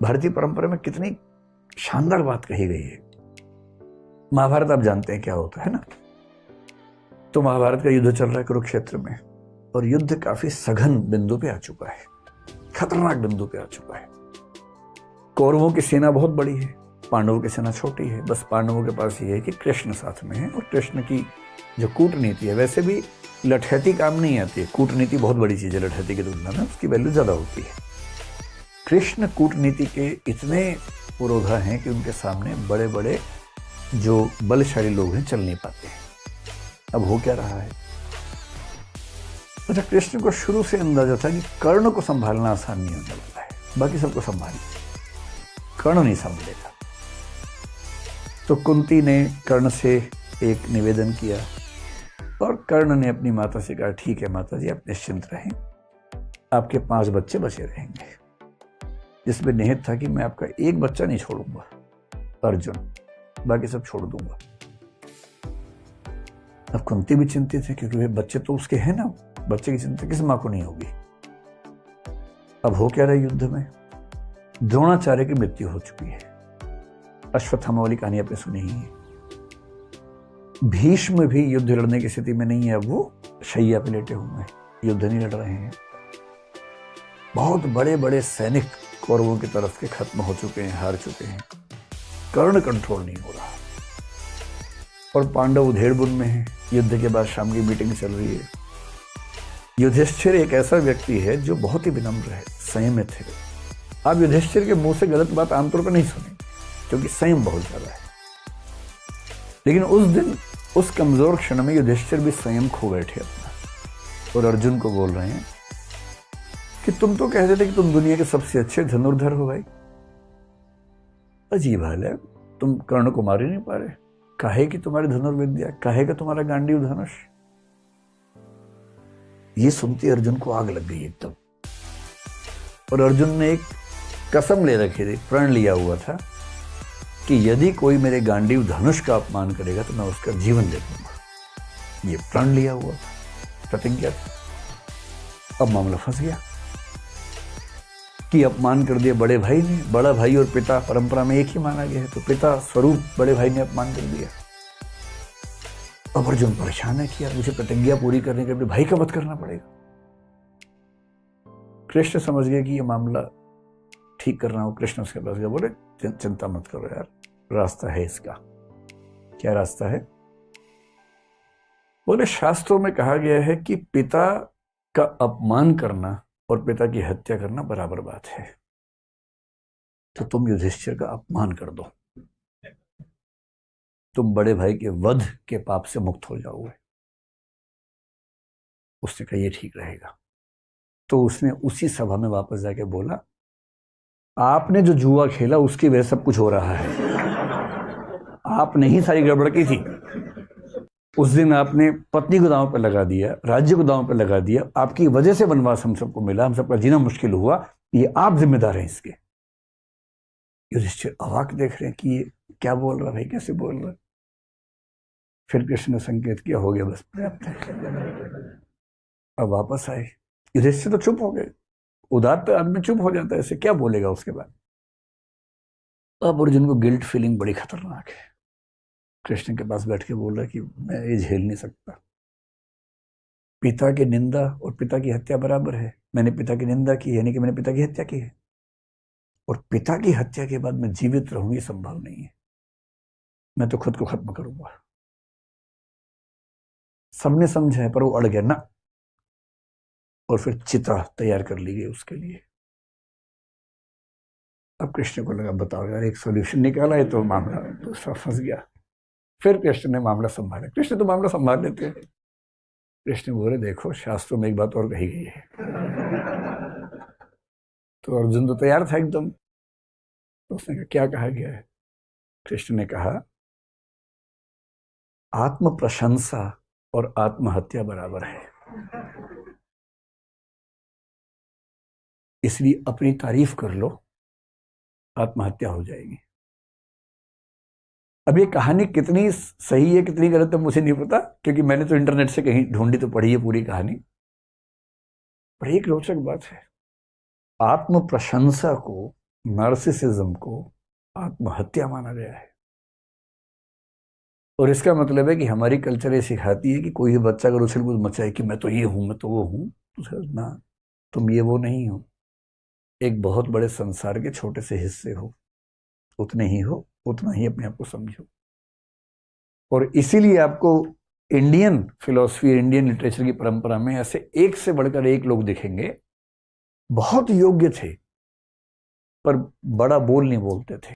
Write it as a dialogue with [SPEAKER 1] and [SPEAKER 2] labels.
[SPEAKER 1] भारतीय परंपरा में कितनी शानदार बात कही गई है। महाभारत आप जानते हैं क्या होता है ना। तो महाभारत का युद्ध चल रहा है कुरुक्षेत्र में, और युद्ध काफी सघन बिंदु पे आ चुका है, खतरनाक बिंदु पे आ चुका है। कौरवों की सेना बहुत बड़ी है, पांडवों की सेना छोटी है। बस पांडवों के पास ये है कि कृष्ण साथ में है, और कृष्ण की जो कूटनीति है, वैसे भी लठैती काम नहीं आती है, कूटनीति बहुत बड़ी चीज है लठैती की तुलना में, उसकी वैल्यू ज्यादा होती है। कृष्ण कूटनीति के इतने पुरोधा हैं कि उनके सामने बड़े बड़े जो बलशाली लोग हैं चल नहीं पाते हैं। अब हो क्या रहा है, अच्छा कृष्ण को शुरू से अंदाजा था कि कर्ण को संभालना आसान नहीं होने वाला है, बाकी सबको संभालिए, कर्ण नहीं संभालेगा। तो कुंती ने कर्ण से एक निवेदन किया, और कर्ण ने अपनी माता से कहा, ठीक है माता जी आप निश्चिंत रहें, आपके 5 बच्चे बचे रहेंगे, जिसमें निहित था कि मैं आपका एक बच्चा नहीं छोड़ूंगा अर्जुन, बाकी सब छोड़ दूंगा। अब कुंती भी चिंतित है, क्योंकि वे बच्चे तो उसके हैं ना, बच्चे की चिंता किस मां को नहीं होगी। अब हो क्या रहा है युद्ध में, द्रोणाचार्य की मृत्यु हो चुकी है, अश्वत्थामा वाली कहानी आपने सुनी ही है। भीष्म भी युद्ध लड़ने की स्थिति में नहीं है, अब वो शैया पे लेटे हुए हैं, युद्ध नहीं लड़ रहे हैं। बहुत बड़े बड़े सैनिक कौरवों की तरफ के खत्म हो चुके हैं, हार चुके हैं, कर्ण कंट्रोल नहीं हो रहा, और पांडव उधेड़बुन में है। युद्ध के बाद शाम की मीटिंग चल रही है। युधिष्ठिर एक ऐसा व्यक्ति है जो बहुत ही विनम्र है, संयमित है। आप युधिष्ठिर के मुंह से गलत बात आमतौर पर नहीं सुने, क्योंकि संयम बहुत ज्यादा है। लेकिन उस दिन उस कमजोर क्षण में युधिष्ठिर भी संयम खो बैठे अपना, और अर्जुन को बोल रहे हैं कि तुम तो कहते थे कि तुम दुनिया के सबसे अच्छे धनुर्धर हो भाई, अजीब हाल है, तुम कर्ण को मार ही नहीं पा रहे, काहे की तुम्हारी धनुर्विद्या, काहे का तुम्हारा गांडीव धनुष। ये सुनते अर्जुन को आग लग गई एकदम, और अर्जुन ने एक कसम ले रखी थी, प्रण लिया हुआ था कि यदि कोई मेरे गांडीव धनुष का अपमान करेगा तो मैं उसका जीवन ले लूंगा। ये प्रण लिया हुआ था, प्रतिज्ञा था। अब मामला फंस गया कि अपमान कर दिया बड़े भाई ने, बड़ा भाई और पिता परंपरा में एक ही माना गया है, तो पिता स्वरूप बड़े भाई ने अपमान कर दिया। अब अर्जुन परेशान है कि यार मुझे प्रतिज्ञा पूरी करने के लिए भाई का वध करना पड़ेगा। कृष्ण समझ गए कि ये मामला ठीक करना हो, कृष्ण उसके पास गया, बोले चिंता मत करो यार, रास्ता है इसका। क्या रास्ता है? बोले शास्त्रों में कहा गया है कि पिता का अपमान करना और पिता की हत्या करना बराबर बात है, तो तुम युधिष्ठिर का अपमान कर दो, तुम बड़े भाई के वध के पाप से मुक्त हो जाओगे। उसने कहा ये ठीक रहेगा। तो उसने उसी सभा में वापस जाके बोला, आपने जो जुआ खेला उसकी वजह सब कुछ हो रहा है, आपने ही सारी गड़बड़ की थी। उस दिन आपने पत्नी को दांव पर लगा दिया, राज्य को दांव पर लगा दिया, आपकी वजह से वनवास हम सबको मिला, हम सबका जीना मुश्किल हुआ, ये आप जिम्मेदार हैं इसके। युधिष्ठिर अवाक देख रहे हैं कि ये क्या बोल रहा है, कैसे बोल रहा है। फिर कृष्ण ने संकेत किया, हो गया बस पर्याप्त है। अब वापस आए, युधिष्ठिर तो चुप हो गए, उदात्त आदमी चुप हो जाता है, ऐसे क्या बोलेगा उसके बाद। अब अर्जुन को गिल्ट फीलिंग बड़ी खतरनाक है। कृष्ण के पास बैठ के बोल रहा है कि मैं ये झेल नहीं सकता, पिता की निंदा और पिता की हत्या बराबर है। मैंने पिता की निंदा की, यानी कि मैंने पिता की हत्या की है, और पिता की हत्या के बाद मैं जीवित रहूं ये संभव नहीं है, मैं तो खुद को खत्म करूंगा। सबने समझा है पर वो अड़ गया ना, और फिर चिता तैयार कर ली गई उसके लिए। अब कृष्ण को लगा बताओ यार एक सॉल्यूशन निकाला है, तो मामला दूसरा फंस गया। फिर कृष्ण ने मामला संभाला। कृष्ण तो मामला संभाल लेते हैं। कृष्ण बोले देखो शास्त्रों में एक बात और कही गई है। तो अर्जुन तो तैयार था एकदम, तो उसने कहा क्या कहा गया है? कृष्ण ने कहा आत्म प्रशंसा और आत्महत्या बराबर है, इसलिए अपनी तारीफ कर लो, आत्महत्या हो जाएगी। अब ये कहानी कितनी सही है कितनी गलत है मुझे नहीं पता, क्योंकि मैंने तो इंटरनेट से कहीं ढूंढी तो पढ़ी है पूरी कहानी। पर एक रोचक बात है, आत्म प्रशंसा को नार्सिसिज्म को आत्महत्या माना गया है। और इसका मतलब है कि हमारी कल्चर ये सिखाती है कि कोई भी बच्चा अगर उछल कूद मचाए कि मैं तो ये हूं, मैं तो वो हूं, तो ना, तुम ये वो नहीं हो, एक बहुत बड़े संसार के छोटे से हिस्से हो, उतने ही हो, उतना ही अपने आप को समझो। और इसीलिए आपको इंडियन फिलॉसफी, इंडियन लिटरेचर की परंपरा में ऐसे एक से बढ़कर एक लोग दिखेंगे, बहुत योग्य थे पर बड़ा बोल नहीं बोलते थे।